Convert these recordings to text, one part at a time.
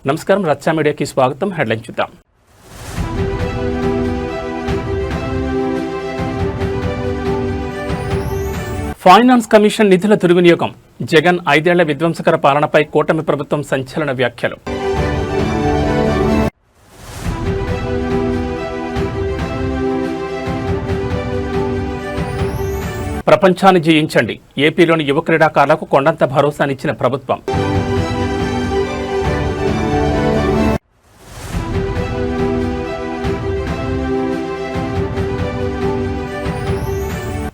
నమస్కారం, రచ్చ మీడియాకి స్వాగతం. హెడ్లైన్ చూద్దాం. ఫైనాన్స్ కమిషన్ నిధుల దుర్వినియోగం, జగన్ 5 ఏళ్ల విధ్వంసకర పాలనపై కూటమి ప్రభుత్వం సంచలన వ్యాఖ్యలు. ప్రపంచాన్ని జయించండి, ఏపీలోని యువ క్రీడాకారులకు కొండంత భరోసానిచ్చిన ప్రభుత్వం.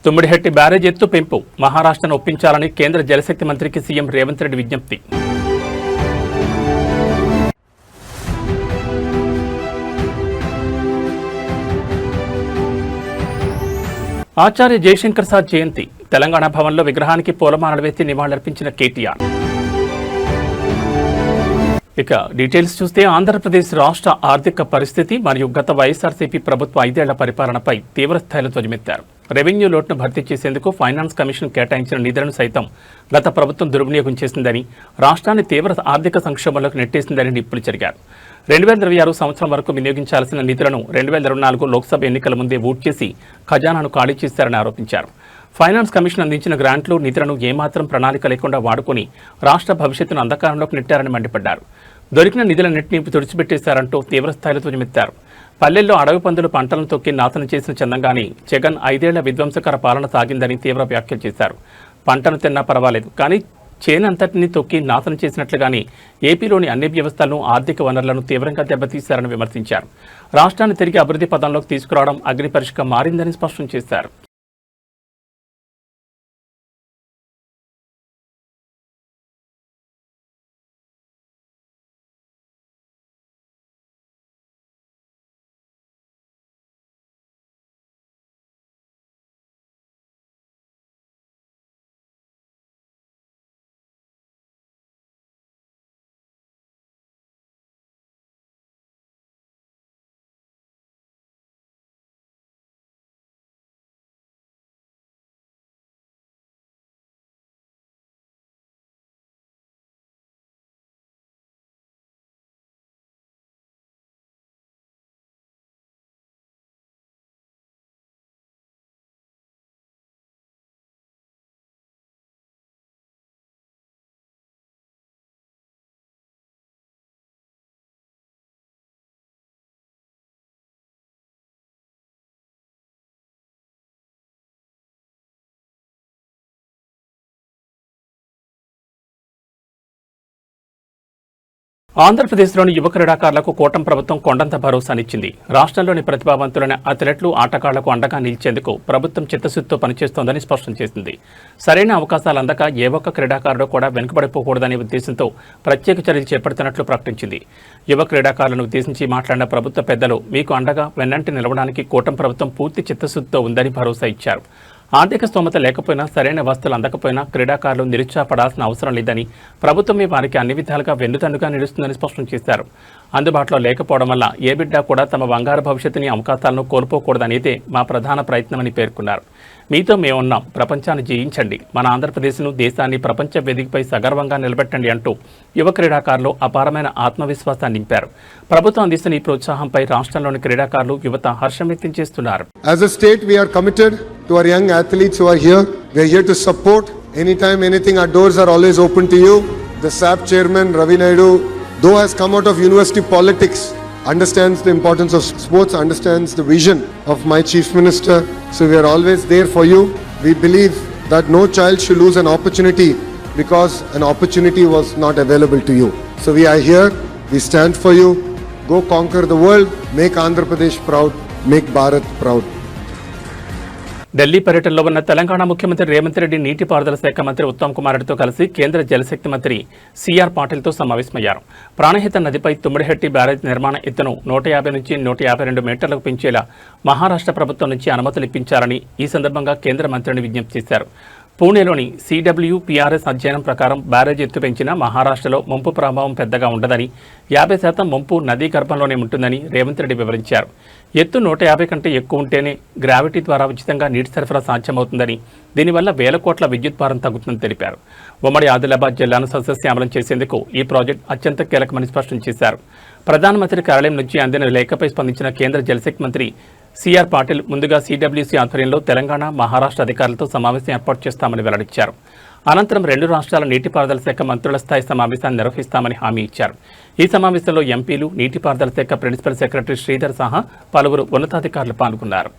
తుమ్మిడిహెట్టి బ్యారేజ్ ఎత్తు పెంపు, మహారాష్ట్రను ఒప్పించాలని కేంద్ర జలశక్తి మంత్రికి సీఎం రేవంత్ రెడ్డి విజ్ఞప్తి. ఆచార్య జయశంకర్ సార్ జయంతి, తెలంగాణ భవన్లో విగ్రహానికి పూలమాలలు వేసి నివాళులర్పించిన కేటీఆర్. ఇక డీటెయిల్స్ చూస్తే ఆంధ్రప్రదేశ్ రాష్ట్ర ఆర్థిక పరిస్థితి మరియు గత వైఎస్ఆర్సీపీ ప్రభుత్వ 5 ఏళ్ల పరిపాలనపై తీవ్రస్థాయిలో ధ్వజమెత్తారు. రెవెన్యూ లోటును భర్తీ చేసేందుకు ఫైనాన్స్ కమిషన్ కేటాయించిన నిధులను సైతం గత ప్రభుత్వం దుర్వినియోగం చేసిందని, రాష్ట్రాన్ని తీవ్ర ఆర్థిక సంక్షోభంలోకి నెట్టేసిందని నిప్పులు చెరిగారు. 2026 సంవత్సరం వరకు వినియోగించాల్సిన నిధులను 2024 లోక్సభ ఎన్నికల ముందే ఊట్ చేసి ఖజానాను ఖాళీ చేశారని ఆరోపించారు. ఫైనాన్స్ కమిషన్ అందించిన గ్రాంట్లు, నిధులను ఏమాత్రం ప్రణాళిక లేకుండా వాడుకుని రాష్ట్ర భవిష్యత్తును అంధకారంలోకి నెట్టారని మండిపడ్డారు. దొరికిన నిధులన్నింటినీ తుడిచిపెట్టేశారంటూ తీవ్రస్థాయిలో ధ్వజమెత్తారు. పల్లెల్లో అడవి పందులు పంటలను తొక్కి నాశనం చేసిన చందంగాని జగన్ 5 ఏళ్ల విధ్వంసకర పాలన సాగిందని తీవ్ర వ్యాఖ్యలు చేశారు. పంటను తిన్నా పర్వాలేదు, కానీ చేనంతటిని తొక్కి నాశనం చేసినట్లుగానే ఏపీలోని అన్ని వ్యవస్థలను, ఆర్థిక వనరులను తీవ్రంగా దెబ్బతీశారని విమర్శించారు. రాష్ట్రాన్ని తిరిగి అభివృద్ధి పదంలోకి తీసుకురావడం అగ్నిపరీక్షగా మారిందని స్పష్టం చేశారు. ఆంధ్రప్రదేశ్లోని యువ క్రీడాకారులకు కూటమి ప్రభుత్వం కొండంత భరోసానిచ్చింది. రాష్ట్రంలోని ప్రతిభావంతులైన అథ్లెట్లు, ఆటగాళ్లకు అండగా నిలిచేందుకు ప్రభుత్వం చిత్తశుద్ధితో పనిచేస్తోందని స్పష్టం చేసింది. సరైన అవకాశాలు అందక ఏ ఒక్క క్రీడాకారుడు కూడా వెనుకబడిపోకూడదనే ఉద్దేశంతో ప్రత్యేక చర్యలు చేపడుతున్నట్లు ప్రకటించింది. యువ క్రీడాకారులను ఉద్దేశించి మాట్లాడిన ప్రభుత్వ పెద్దలు, మీకు అండగా వెన్నంటి నిలవడానికి కూటమి ప్రభుత్వం పూర్తి చిత్తశుద్ధితో ఉందని భరోసా ఇచ్చారు. ఆర్థిక స్తోమత లేకపోయినా, సరైన వస్తువులు అందకపోయినా క్రీడాకారులు నిరుత్సాహపడాల్సిన అవసరం లేదని, ప్రభుత్వమే వారికి అన్ని విధాలుగా వెన్నుదన్నుగా నిలుస్తుందని స్పష్టం చేశారు. అందుబాటులో లేకపోవడం వల్ల ఏ బిడ్డ కూడా తమ బంగారు భవిష్యత్తుని, అవకాశాలను కోల్పోకూడదనేదే మా ప్రధాన ప్రయత్నమని పేర్కొన్నారు. మీతో మేమున్నాం, ప్రపంచాన్ని జయించండి, మన ఆంధ్రప్రదేశ్ను, దేశాన్ని ప్రపంచ వేదికపై సగర్వంగా నిలబెట్టండి అంటూ యువ క్రీడాకారులు అపారమైన ఆత్మవిశ్వాసాన్ని నింపారు. ప్రభుత్వం అందిస్తున్న ఈ ప్రోత్సాహంపై రాష్ట్రంలోని క్రీడాకారులు, యువత హర్షం వ్యక్తం చేస్తున్నారు. As a state, we are committed to our young athletes who are here. We are here to support. Anytime, anything, our doors are always open to you. The SAP chairman, Ravi Naidu, though has come out of university politics, understands the importance of sports, understands the vision of my chief minister. So we are always there for you. We believe that no child should lose an opportunity because an opportunity was not available to you. So we are here. We stand for you. Go conquer the world. Make Andhra Pradesh proud. Make Bharat proud. Delhi పర్యటనలో ఉన్న తెలంగాణ ముఖ్యమంత్రి రేవంత్ రెడ్డి నీటిపారుదల శాఖ మంత్రి ఉత్తమ్ కుమార్ రెడ్డితో కలిసి కేంద్ర జలశక్తి మంత్రి సిఆర్ పాటిల్తో సమావేశమయ్యారు. ప్రాణహిత నదిపై తుమ్మిడిహెట్టి బ్యారేజ్ నిర్మాణ ఎత్తును 150 నుంచి 152 మీటర్లకు పెంచేలా మహారాష్ట్ర ప్రభుత్వం నుంచి అనుమతులు ఇప్పించాలని ఈ సందర్భంగా కేంద్ర మంత్రిని విజ్ఞప్తి చేశారు. పూణేలోని CWPRS అధ్యయనం ప్రకారం బ్యారేజ్ ఎత్తు పెంచిన మహారాష్ట్రలో ముంపు ప్రభావం పెద్దగా ఉండదని, 50% ముంపు నదీ గర్భంలోనే ఉంటుందని రేవంత్ రెడ్డి వివరించారు. ఎత్తు 150 కంటే ఎక్కువ ఉంటేనే గ్రావిటీ ద్వారా ఉచితంగా నీటి సరఫరా సాధ్యమవుతుందని, దీనివల్ల వేల కోట్ల విద్యుత్ భారం తగ్గుతుందని తెలిపారు. ఉమ్మడి ఆదిలాబాద్ జిల్లాను సస్యశ్యామలం చేసేందుకు ఈ ప్రాజెక్టు అత్యంత కీలకమని స్పష్టం చేశారు. ప్రధానమంత్రి కార్యాలయం నుంచి అందిన లేఖపై స్పందించిన కేంద్ర జలశక్తి మంత్రి CR పాటిల్ ముందుగా CWC ఆధ్వర్యంలో తెలంగాణ, మహారాష్ట్ర అధికారులతో సమావేశం ఏర్పాటు చేస్తామని వెల్లడించారు. అనంతరం 2 రాష్ట్రాల నీటిపారుదల శాఖ మంత్రుల స్థాయి సమావేశాన్ని నిర్వహిస్తామని హామీ ఇచ్చారు. ఈ సమావేశంలో ఎంపీలు, నీటిపారుదల శాఖ ప్రిన్సిపల్ సెక్రటరీ శ్రీధర్ సహా పలువురు ఉన్నతాధికారులు పాల్గొన్నారు.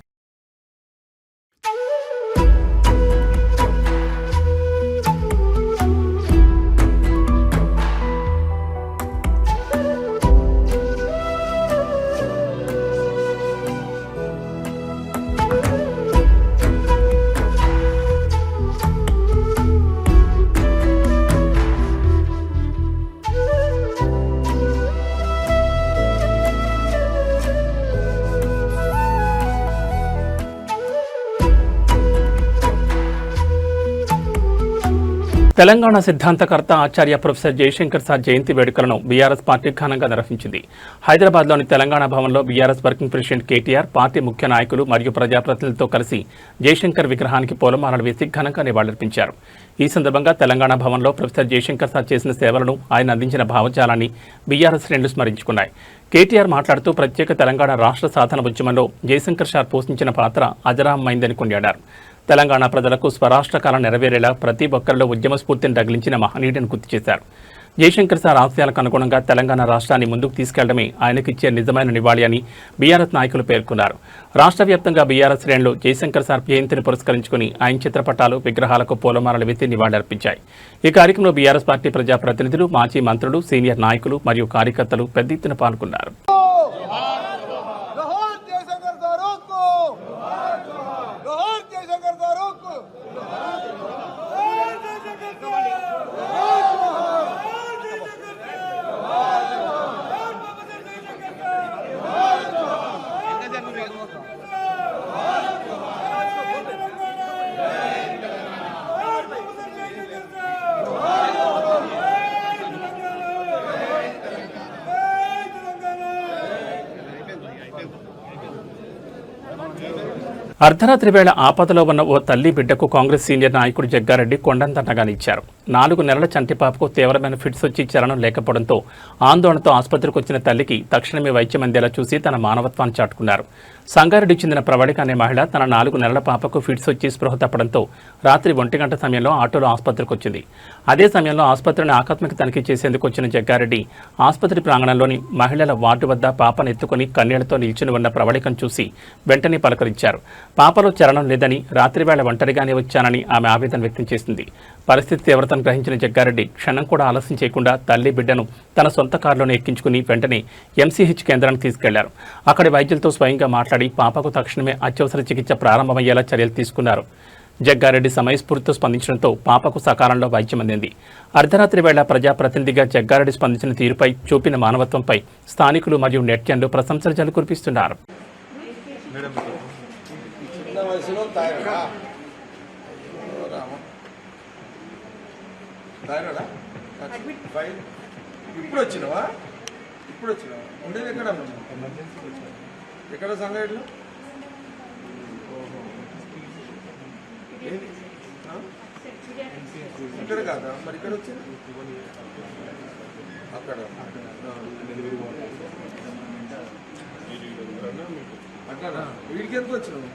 తెలంగాణ సిద్ధాంతకర్త ఆచార్య ప్రొఫెసర్ జయశంకర్ సార్ జయంతి వేడుకలను బీఆర్ఎస్ పార్టీ ఘనంగా నిర్వహించింది. హైదరాబాద్లోని తెలంగాణ భవన్లో BRS working president KTR, party ముఖ్య నాయకులు మరియు ప్రజాప్రతినిధులతో కలిసి జయశంకర్ విగ్రహానికి పూలమాలలు వేసి ఘనంగా నివాళులర్పించారు. ఈ సందర్భంగా తెలంగాణ భవన్లో ప్రొఫెసర్ జయశంకర్ సార్ చేసిన సేవలను, ఆయన అందించిన భావజాలాన్ని బీఆర్ఎస్ శ్రేణులు స్మరించుకున్నాయి. కేటీఆర్ మాట్లాడుతూ ప్రత్యేక తెలంగాణ రాష్ట్ర సాధన ఉద్యమంలో జయశంకర్ సార్ పోషించిన పాత్ర అజరామమైందని కొనియాడారు. తెలంగాణ ప్రజలకు స్వరాష్ట్ర కాలం నెరవేరేలా ప్రతి ఒక్కరిలో ఉద్యమ స్ఫూర్తిని రగిలించిన మహనీయుడిని గుర్తు చేశారు. జయశంకర్ సార్ ఆశయాలకు అనుగుణంగా తెలంగాణ రాష్ట్రాన్ని ముందుకు తీసుకెళ్లడమే ఆయనకిచ్చే నిజమైన నివాళి అని బీఆర్ఎస్ నాయకులు పేర్కొన్నారు. రాష్ట్ర వ్యాప్తంగా బీఆర్ఎస్ శ్రేణులు జయశంకర్ సార్ జయంతిని పురస్కరించుకుని ఆయన చిత్రపటాలు, విగ్రహాలకు పూలమాలలు వేసి నివాళులర్పించాయి. ఈ కార్యక్రమంలో బీఆర్ఎస్ పార్టీ ప్రజాప్రతినిధులు, మాజీ మంత్రులు, సీనియర్ నాయకులు మరియు కార్యకర్తలు పెద్ద ఎత్తున పాల్గొన్నారు. అర్ధరాత్రి వేళ ఆపదలో ఉన్న ఓ తల్లి బిడ్డకు కాంగ్రెస్ సీనియర్ నాయకుడు జగ్గారెడ్డి కొండంతనగానిచ్చారు. 4 నెలల చంటిపాపకు తీవ్రమైన ఫిట్స్ వచ్చి చలనం లేకపోవడంతో ఆందోళనతో ఆసుపత్రికి వచ్చిన తల్లికి తక్షణమే వైద్యం అందేలా చూసి తన మానవత్వాన్ని చాటుకున్నారు. సంగారెడ్డి చెందిన ప్రవళిక అనే మహిళ తన 4 నెలల పాపకు ఫిట్స్ వచ్చి స్పృహ తప్పడంతో రాత్రి 1 గంట సమయంలో ఆటోలో ఆసుపత్రికి వచ్చింది. అదే సమయంలో ఆసుపత్రిని ఆకస్మిక తనిఖీ చేసేందుకు వచ్చిన జగ్గారెడ్డి ఆసుపత్రి ప్రాంగణంలోని మహిళల వార్డు వద్ద పాపను ఎత్తుకుని కన్నీళ్లతో నిల్చుని ఉన్న ప్రవళికను చూసి వెంటనే పలకరించారు. పాపలో చలనం లేదని, రాత్రివేళ ఒంటరిగానే వచ్చానని ఆమె ఆవేదన వ్యక్తం చేసింది. పరిస్థితి తీవ్రతను గ్రహించిన జగ్గారెడ్డి క్షణం కూడా ఆలస్యం చేయకుండా తల్లి బిడ్డను తన సొంత కారులోనే ఎక్కించుకుని వెంటనే MCH కేంద్రానికి తీసుకెళ్లారు. అక్కడి వైద్యులతో స్వయంగా మాట్లాడి పాపకు తక్షణమే అత్యవసర చికిత్స ప్రారంభమయ్యేలా చర్యలు తీసుకున్నారు. జగ్గారెడ్డి సమయస్ఫూర్తితో స్పందించడంతో పాపకు సకాలంలో వైద్యం అందింది. అర్ధరాత్రి వేళ ప్రజాప్రతినిధిగా జగ్గారెడ్డి స్పందించిన తీరుపై, చూపిన మానవత్వంపై స్థానికులు మరియు నెటిజన్లు ప్రశంసలు జల్లు కురిపిస్తున్నారు. ఇప్పుడు వచ్చినావా ఉండేది ఎక్కడ సంగారెడ్డిలో? ఇక్కడ కాదా మరి ఇక్కడ వచ్చింది అక్కడ అట్లా వీడికి ఎంత వచ్చినావు?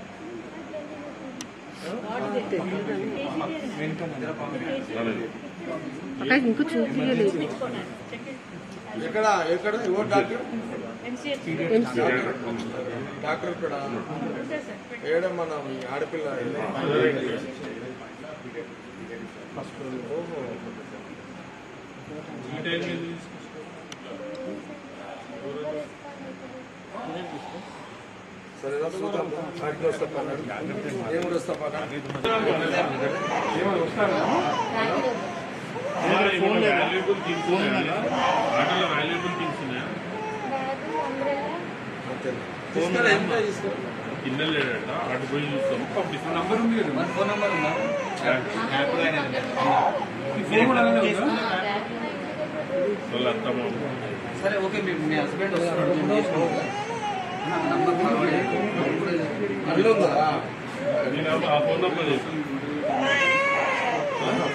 ఎక్కడ ఎక్కడ ఎవరు డాక్టర్? డాక్టర్ ఇక్కడ ఏడమ్మా నా మీ ఆడపిల్ల? ఓహో సరే చూద్దాం. ఆడికి వస్తా పన్నాడు, నేను కూడా వస్తా పన్నాడు. కింద లేడట అటు పోయి చూస్తాం పంపిస్తాం. నంబర్ ఉంది కదా, ఫోన్ నంబర్ ఉందా? వాళ్ళ అత్తమ్మ. సరే ఓకే, మీ హస్బెండ్ వస్తున్నాడు, ఉందా? నేను ఆ ఫోన్ నంబర్ చేస్తాను.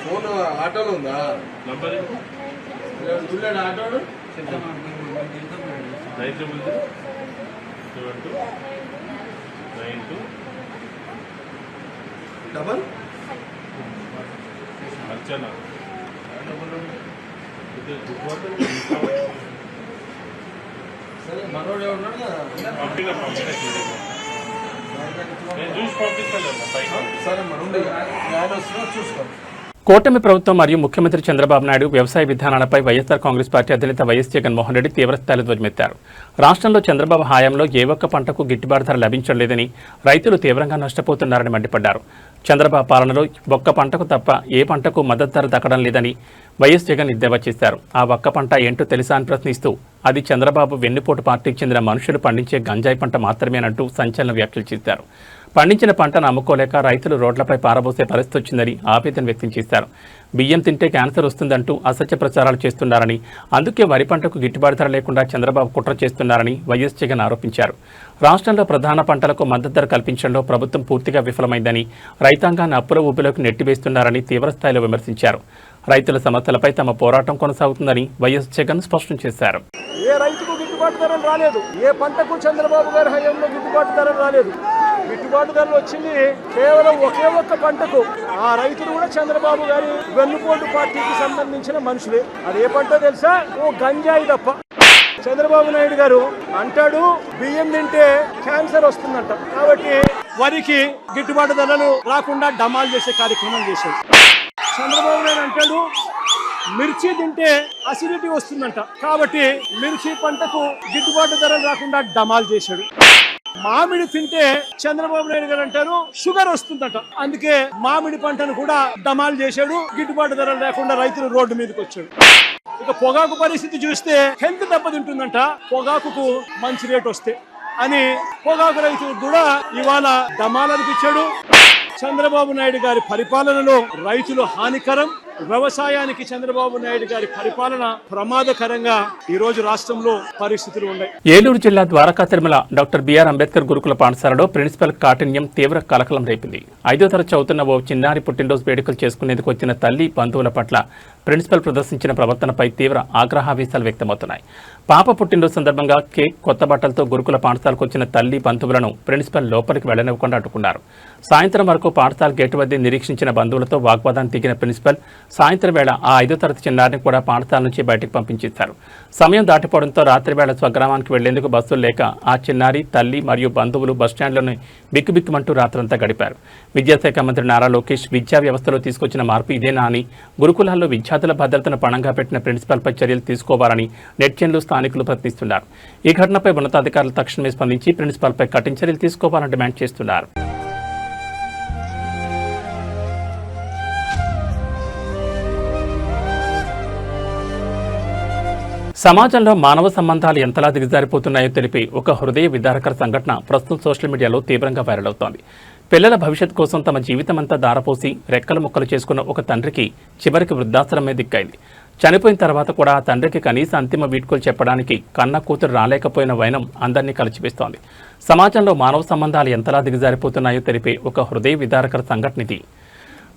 ఫోన్ ఆటోలో ఉందా? నంబర్ చూడలేడు ఆటోడు. 97792 డబల్ అర్చన సరే మనోడు ఉన్నాడు కదా, పంపిన నేను చూసి పంపిస్తాను. సరే మనోడు ఆయన వస్తున్నా చూసుకో. కూటమి ప్రభుత్వం మరియు ముఖ్యమంత్రి చంద్రబాబు నాయుడు వ్యవసాయ విధానాలపై వైఎస్ఆర్ కాంగ్రెస్ పార్టీ అధినేత వైఎస్ జగన్మోహన్ రెడ్డి తీవ్రస్థాయిలో ధ్వజమెత్తారు. రాష్ట్రంలో చంద్రబాబు హయాంలో ఏ ఒక్క పంటకు గిట్టుబాటు ధర లభించడం లేదని, రైతులు తీవ్రంగా నష్టపోతున్నారని మండిపడ్డారు. చంద్రబాబు పాలనలో ఒక్క పంటకు తప్ప ఏ పంటకు మద్దతు ధర దక్కడం లేదని వైఎస్ జగన్ ఎద్దేవా చేశారు. ఆ ఒక్క పంట ఏంటో తెలుసా అని ప్రశ్నిస్తూ అది చంద్రబాబు వెన్నుపోటు పార్టీకి చెందిన మనుషులు పండించే గంజాయి పంట మాత్రమేనంటూ సంచలన వ్యాఖ్యలు చేశారు. పండించిన పంటను అమ్ముకోలేక రైతులు రోడ్లపై పారబోసే పరిస్థితి వచ్చిందని ఆవేదన వ్యక్తం చేశారు. బియ్యం తింటే క్యాన్సర్ వస్తుందంటూ అసత్య ప్రచారాలు చేస్తున్నారని, అందుకే వరి పంటకు గిట్టుబాటు ధర లేకుండా చంద్రబాబు కుట్ర చేస్తున్నారని వైఎస్ జగన్ ఆరోపించారు. రాష్ట్రంలో ప్రధాన పంటలకు మద్దతు ధర కల్పించడంలో ప్రభుత్వం పూర్తిగా విఫలమైందని, రైతాంగాన్ని అప్పుల ఊబిలోకి నెట్టివేస్తున్నారని తీవ్రస్థాయిలో విమర్శించారు. రైతుల సమస్యలపై తమ పోరాటం కొనసాగుతుందని వైఎస్ జగన్ స్పష్టం చేశారు. ఏ రైతుకు గిట్టుబాటు ధరలు రాలేదు, ఏ పంటకు చంద్రబాబు గారి హయాంలో గిట్టుబాటు ధరలు రాలేదు. గిట్టుబాటు ధరలు వచ్చింది కేవలం ఒకే ఒక్క పంటకు. ఆ రైతులు కూడా చంద్రబాబు గారి వెన్నుపోటు పార్టీకి సంబంధించిన మనుషులే. అది ఏ పంటో తెలుసా? ఓ గంజాయి తప్ప. చంద్రబాబు నాయుడు గారు అంటాడు బియ్యం తింటే క్యాన్సర్ వస్తుందంట, కాబట్టి వరికి గిట్టుబాటు ధరలు రాకుండా డమాల్ చేసే కార్యక్రమం చేశాడు. చంద్రబాబు నాయుడు అంటాడు మిర్చి తింటే అసిడిటీ వస్తుందంట, కాబట్టి మిర్చి పంటకు గిట్టుబాటు ధరలు రాకుండా డమాల్ చేశాడు. మామిడి తింటే చంద్రబాబు నాయుడు గారు అంటారు షుగర్ వస్తుందట, అందుకే మామిడి పంటను కూడా డమాల్ చేశాడు. గిట్టుబాటు ధరలు లేకుండా రైతులు రోడ్డు మీదకి వచ్చాడు. ఇక పొగాకు పరిస్థితి చూస్తే హెల్త్ దెబ్బతింటుందంట, పొగాకుకు మంచి రేట్ వస్తే అని పొగాకు రైతులకు కూడా ఇవాళ డమాల్ అనిపించాడు. చంద్రబాబు నాయుడు గారి పరిపాలనలో రైతులు హానికరం, వ్యవసాయానికి చంద్రబాబు నాయుడు గారి పరిపాలన ప్రమాదకరంగా ఈ రోజు రాష్ట్రంలో పరిస్థితులు ఉన్నాయి. ఏలూరు జిల్లా ద్వారకా తిరుమల డాక్టర్ బిఆర్ అంబేద్కర్ గురుకుల పాఠశాలలో ప్రిన్సిపల్ కాఠిన్యం తీవ్ర కలకలం రేపింది. 5వ తరగతి చదువుతున్న ఓ చిన్నారి పుట్టినరోజు వేడుకలు చేసుకునేందుకు వచ్చిన తల్లి బంధువుల పట్ల ప్రిన్సిపల్ ప్రదర్శించిన ప్రవర్తనపై తీవ్ర ఆగ్రహావేశాలు వ్యక్తమవుతున్నాయి. పాప పుట్టినరోజు సందర్భంగా కేక్, కొత్త బట్టలతో గురుకుల పాఠశాలకు వచ్చిన తల్లి బంధువులను ప్రిన్సిపల్ లోపలికి వెళ్లనివ్వకుండా అడ్డుకున్నారు. సాయంత్రం వరకు పాఠశాల గేటు వద్ద నిరీక్షించిన బంధువులతో వాగ్వాదాన్ని దిగిన ప్రిన్సిపల్ సాయంత్రం వేళ ఆ 5వ తరగతి చిన్నారిని కూడా పాఠశాల నుంచి బయటకు పంపించేశారు. సమయం దాటిపోవడంతో రాత్రి వేళ స్వగ్రామానికి వెళ్లేందుకు బస్సులు లేక ఆ చిన్నారి తల్లి మరియు బంధువులు బస్టాండ్లోనే బిక్కుబిక్కుమంటూ రాత్రంతా గడిపారు. విద్యాశాఖ మంత్రి నారా లోకేష్ విద్యా వ్యవస్థలో తీసుకొచ్చిన మార్పు ఇదేనా అని, గురుకులాల్లో విద్యార్థుల భద్రతను పణంగా పెట్టిన ప్రిన్సిపల్పై చర్యలు తీసుకోవాలని నెటిజన్లు, స్థానికులు ప్రశ్నిస్తున్నారు. ఈ ఘటనపై ఉన్నతాధికారులు తక్షణమే స్పందించి ప్రిన్సిపల్పై కఠిన చర్యలు తీసుకోవాలని డిమాండ్ చేస్తున్నారు. సమాజంలో మానవ సంబంధాలు ఎంతలా దిగజారిపోతున్నాయో తెలిపి ఒక హృదయ విదారకర సంఘటన ప్రస్తుతం సోషల్ మీడియాలో తీవ్రంగా వైరల్ అవుతోంది. పిల్లల భవిష్యత్ కోసం తమ జీవితమంతా దారపోసి రెక్కలు ముక్కలు చేసుకున్న ఒక తండ్రికి చివరికి వృద్ధాశ్రమే దిక్కైంది. చనిపోయిన తర్వాత కూడా ఆ తండ్రికి కనీస అంతిమ వీడ్కోలు చెప్పడానికి కన్న కూతురు రాలేకపోయిన వైనం అందరినీ కలిచివేస్తోంది. సమాజంలో మానవ సంబంధాలు ఎంతలా దిగజారిపోతున్నాయో తెలిపే ఒక హృదయ విదారకర సంఘటన ఇది.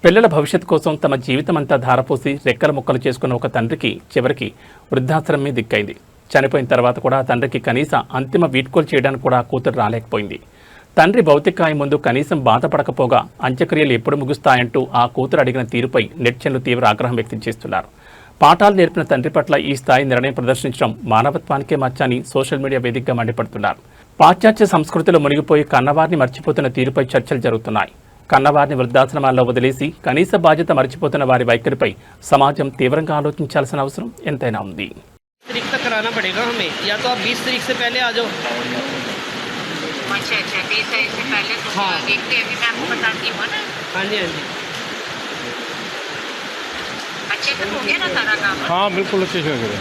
పిల్లల భవిష్యత్ కోసం తమ జీవితమంతా ధారపోసి రెక్కల ముక్కలు చేసుకున్న ఒక తండ్రికి చివరికి వృద్ధాశ్రమే దిక్కైంది. చనిపోయిన తర్వాత కూడా తండ్రికి కనీస అంతిమ వీడ్కోలు చేయడానికి కూడా కూతురు రాలేకపోయింది. తండ్రి భౌతికాయం ముందు కనీసం బాధపడకపోగా అంత్యక్రియలు ఎప్పుడు ముగుస్తాయంటూ ఆ కూతురు అడిగిన తీరుపై నెటిజన్లు తీవ్ర ఆగ్రహం వ్యక్తం చేస్తున్నారు. పాఠాలు నేర్పిన తండ్రి పట్ల ఈ స్థాయి నిర్ణయం ప్రదర్శించడం మానవత్వానికే మచ్చని సోషల్ మీడియా వేదికగా మండిపడుతున్నారు. పాశ్చాత్య సంస్కృతిలో మునిగిపోయి కన్నవారిని మర్చిపోతున్న తీరుపై చర్చలు జరుగుతున్నాయి. కన్నవారిని వృద్ధాశ్రమాల్లో వదిలేసి కనీస బాధ్యత మర్చిపోతున్న వారి వైఖరిపై సమాజం తీవ్రంగా ఆలోచించాల్సిన అవసరం ఎంతైనా ఉంది. अच्छा 20 तारीख से पहले तो देखते हैं, अभी मैं आपको बताती हूँ ना। हाँ जी हाँ जी, अच्छे से हो गया ना सारा काम? हाँ बिल्कुल अच्छे से हो गया।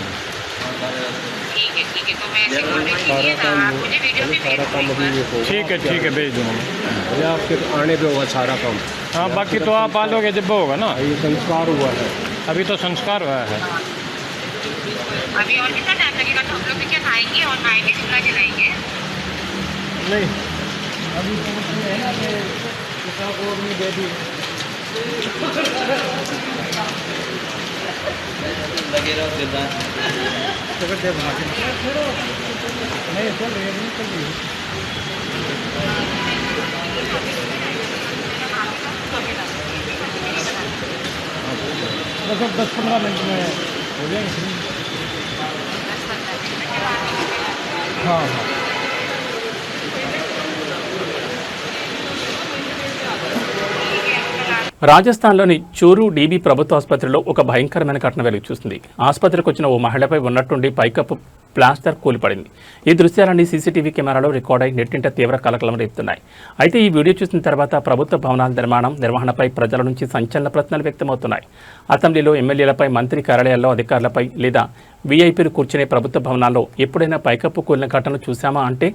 ठीक है, तो मैं ऐसे ऑर्डर कीजिए ना, आप मुझे वीडियो भी भेज दीजिए। ठीक है भेज दूँगा मैं। ये आपके आने पे होगा सारा काम। हाँ बाकी तो आप आ लोगे जब होगा ना, ये संस्कार हुआ है। अभी तो संस्कार हुआ है। अभी और कितना टाइम लगेगा? तो हम लोग भी क्या खाएंगे और नाइट चूल्हा जलाएंगे? नहीं अभी तो ये है ना कि किताब और नहीं दे दी। लगे रहो कितना नहीं चल रही है, नहीं चल रही है। बस 10-15 मिनट में हो जाएंगे। हाँ हाँ రాజస్థాన్లోని చూరు డీబీ ప్రభుత్వ ఆసుపత్రిలో ఒక భయంకరమైన ఘటన వెలుగు చూసింది. ఆసుపత్రికి వచ్చిన ఓ మహిళపై ఉన్నట్టుండి పైకప్పు ప్లాస్టర్ కూలిపడింది. ఈ దృశ్యాలన్నీ సీసీటీవీ కెమెరాలో రికార్డ్ అయి నెట్టింట తీవ్ర కలకలం రేపుతున్నాయి. అయితే ఈ వీడియో చూసిన తర్వాత ప్రభుత్వ భవనాల నిర్వహణపై ప్రజల నుంచి సంచలన ప్రశ్నలు వ్యక్తమవుతున్నాయి. అసెంబ్లీలో ఎమ్మెల్యేలపై, మంత్రి కార్యాలయాల్లో అధికారులపై లేదా వీఐపీలు కూర్చునే ప్రభుత్వ భవనాల్లో ఎప్పుడైనా పైకప్పు కూలిన ఘటనలు చూశామా అంటే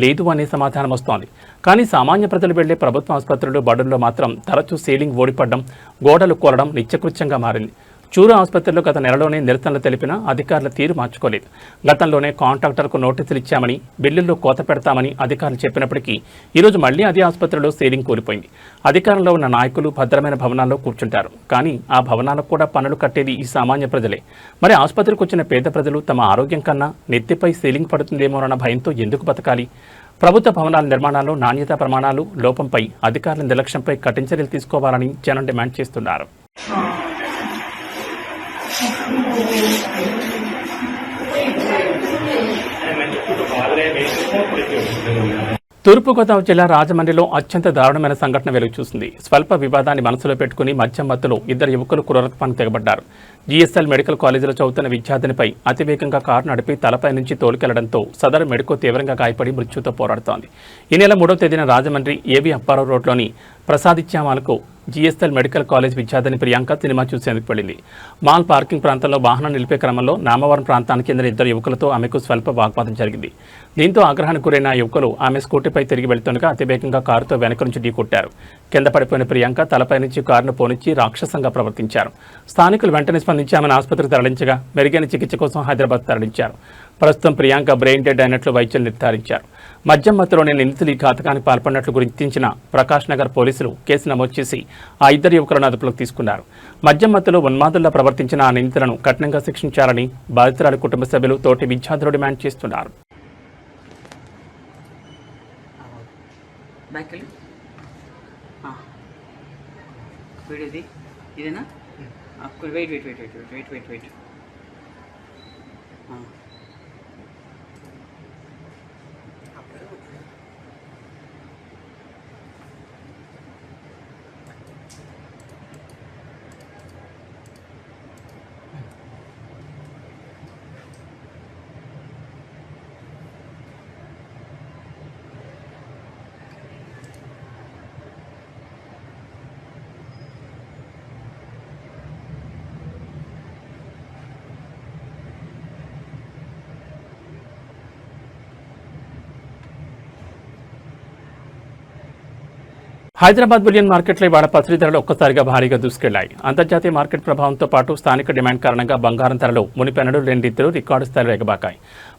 లేదు అనే సమాధానం వస్తోంది. కానీ సామాన్య ప్రజలు వెళ్లే ప్రభుత్వ ఆసుపత్రులు, బడుల్లో మాత్రం తరచూ సీలింగ్ ఓడిపడడం, గోడలు కూలడం నిత్యకృత్యంగా మారింది. చూరు ఆసుపత్రిలో గత నెలలోనే నిరసనలు తెలిపినా అధికారుల తీరు మార్చుకోలేదు. గతంలోనే కాంట్రాక్టర్కు నోటీసులు ఇచ్చామని, బిల్లుల్లో కోత పెడతామని అధికారులు చెప్పినప్పటికీ ఈరోజు మళ్లీ అదే ఆసుపత్రిలో సీలింగ్ కూలిపోయింది. అధికారంలో ఉన్న నాయకులు భద్రమైన భవనాల్లో కూర్చుంటారు, కానీ ఆ భవనాలకు కూడా పన్నులు కట్టేది ఈ సామాన్య ప్రజలే. మరి ఆసుపత్రికి వచ్చిన పేద ప్రజలు తమ ఆరోగ్యం కన్నా నెత్తిపై సీలింగ్ పడుతుందేమోనన్న భయంతో ఎందుకు బతకాలి? ప్రభుత్వ భవనాల నిర్మాణాల్లో నాణ్యతా ప్రమాణాలు లోపంపై అధికారుల నిర్లక్ష్యంపై కఠిన చర్యలు తీసుకోవాలని జనం డిమాండ్ చేస్తున్నారు. తూర్పుగోదావరి జిల్లా రాజమండ్రిలో అత్యంత దారుణమైన సంఘటన వెలుగు చూసింది. స్వల్ప వివాదాన్ని మనసులో పెట్టుకుని మద్యం మత్తులో ఇద్దరు యువకులు క్రూరత్వానికి తెగబడ్డారు. జీఎస్ఎల్ మెడికల్ కాలేజీలో చదువుతున్న విద్యార్థినిపై అతివేగంగా కారు నడిపి తలపై నుంచి తోలుకెళ్లడంతో సదరు మెడికో తీవ్రంగా గాయపడి మృత్యుతో పోరాడుతోంది. ఈ నెల 3వ తేదీన రాజమండ్రి ఏబీ అప్పారావు రోడ్లోని ప్రసాదిత్యామాలకు జీఎస్ఎల్ మెడికల్ కాలేజ్ విద్యార్థిని ప్రియాంక సినిమా చూసేందుకు వెళ్ళింది. మాల్ పార్కింగ్ ప్రాంతంలో వాహనం నిలిపే క్రమంలో నామవరం ప్రాంతానికి చెందిన ఇద్దరు యువకులతో ఆమెకు స్వల్ప వాగ్వాదం జరిగింది. దీంతో ఆగ్రహానికి గురైన యువకులు ఆమె స్కూటీపై తిరిగి వెళ్తుండగా అతివేగంగా కారుతో వెనక నుంచి ఢీకొట్టారు. కింద పడిపోయిన ప్రియాంక తలపై నుంచి కారును పోనిచ్చి రాక్షసంగా ప్రవర్తించారు. స్థానికులు వెంటనే స్పందించి ఆమెను ఆసుపత్రికి తరలించగా మెరుగైన చికిత్స కోసం హైదరాబాద్ తరలించారు. ప్రస్తుతం ప్రియాంక బ్రెయిన్ డెడ్ అయినట్లు వైద్యులు నిర్ధారించారు. మద్యం మత్తులోనే నిందితులు ఈ ఘాతకానికి పాల్పడినట్లు గుర్తించిన ప్రకాష్ నగర్ పోలీసులు కేసు నమోదు చేసి ఆ ఇద్దరు యువకులను అదుపులోకి తీసుకున్నారు. మద్యం మత్తులో ఉన్మాదుల్లా ప్రవర్తించిన ఆ నిందితులను కఠినంగా శిక్షించాలని బాధితురాలి కుటుంబ సభ్యులు, తోటి విద్యార్థులు డిమాండ్ చేస్తున్నారు. హైదరాబాద్ బులియన్ మార్కెట్లో ఇవాళ పసిడి ధరలు ఒక్కసారిగా భారీగా దూసుకెళ్లాయి. అంతర్జాతీయ మార్కెట్ ప్రభావంతో పాటు స్థానిక డిమాండ్ కారణంగా బంగారం ధరలు మునిపెన్నడూ లేని రీతిలో రికార్డు స్థాయిలో ఎగబాకాయి.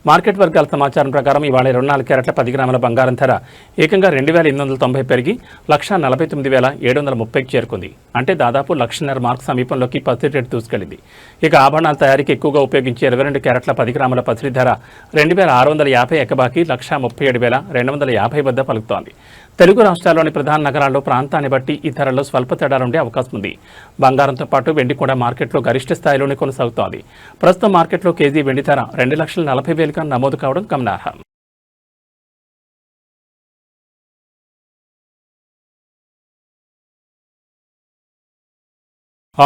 మార్కెట్ వర్గాల సమాచారం ప్రకారం ఇవాళ 24 క్యారెట్ల 10 గ్రాముల బంగారం ధర ఏకంగా 2,890 పెరిగి 1,49,730కి చేరుకుంది. అంటే దాదాపు 1,00,000 మార్క్ సమీపంలోకి పసిడి రేటు దూసుకెళ్లింది. ఇక ఆభరణాల తయారీకి ఎక్కువగా ఉపయోగించే 22 క్యారెట్ల 10 గ్రాముల పసిడి ధర 2,650 ఎగబాకి 1,37,250 వద్ద పలుకుతోంది. తెలుగు రాష్ట్రాల్లోని ప్రధాన నగరాల్లో ప్రాంతాన్ని బట్టి ఈ ధరల్లో స్వల్ప తేడాలు ఉండే అవకాశం ఉంది. బంగారంతో పాటు వెండి కూడా మార్కెట్లో గరిష్ట స్థాయిలోనే కొనసాగుతోంది. ప్రస్తుతం మార్కెట్లో కేజీ వెండి ధర 2,40,000గా నమోదు కావడం గమనార్హం.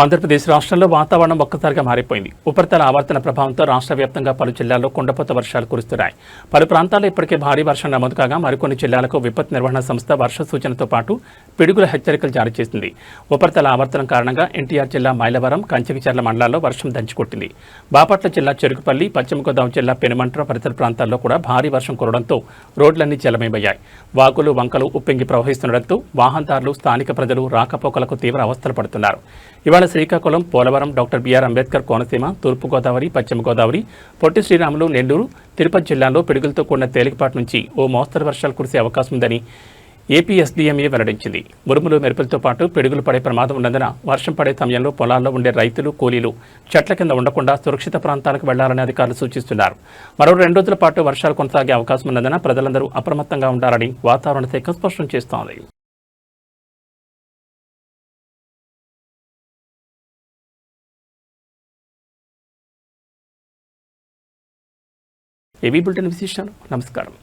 ఆంధ్రప్రదేశ్ రాష్ట్రంలో వాతావరణం ఒక్కసారిగా మారిపోయింది. ఉపరితల ఆవర్తన ప్రభావంతో రాష్ట్ర వ్యాప్తంగా పలు జిల్లాల్లో కుండపోత వర్షాలు కురుస్తున్నాయి. పలు ప్రాంతాల్లో ఇప్పటికే భారీ వర్షం నమోదు కాగా మరికొన్ని జిల్లాలకు విపత్తు నిర్వహణ సంస్థ వర్ష సూచనతో పాటు పిడుగుల హెచ్చరికలు జారీ చేసింది. ఉపరితల ఆవర్తనం కారణంగా ఎన్టీఆర్ జిల్లా మైలవరం, కంచికిచర్ల మండలాల్లో వర్షం దంచుకొట్టింది. బాపట్ల జిల్లా చెరుకుపల్లి, పశ్చిమ గోదావరి జిల్లా పెనుమంట్ర పరిసర ప్రాంతాల్లో కూడా భారీ వర్షం కురవడంతో రోడ్లన్నీ జలమయమయ్యాయి. వాగులు, వంకలు ఉప్పొంగి ప్రవహిస్తుండటంతో వాహనదారులు, స్థానిక ప్రజలు రాకపోకలకు తీవ్ర అవస్థలు పడుతున్నారు. ఇవాళ శ్రీకాకుళం, పోలవరం, డాక్టర్ బిఆర్ అంబేద్కర్ కోనసీమ, తూర్పుగోదావరి, పశ్చిమ గోదావరి, పొట్టి శ్రీరాములు, నెల్లూరు, తిరుపతి జిల్లాల్లో పిడుగులతో కూడిన తేలికపాటి నుంచి ఓ మోస్తరు వర్షాలు కురిసే అవకాశం ఉందని ఏపీఎస్డీఎంఏ వెల్లడించింది. ఉరుములు, మెరుపులతో పాటు పిడుగులు పడే ప్రమాదం ఉన్నందున వర్షం పడే సమయంలో పొలాల్లో ఉండే రైతులు, కూలీలు చెట్ల కింద ఉండకుండా సురక్షిత ప్రాంతాలకు వెళ్లాలని అధికారులు సూచిస్తున్నారు. మరో 2 రోజుల పాటు వర్షాలు కొనసాగే అవకాశం ఉన్నందున ప్రజలందరూ అప్రమత్తంగా ఉండాలని వాతావరణ శాఖ స్పష్టం చేస్తోంది. ఏబీ బులెటిన్ విశేషాలు. నమస్కారం.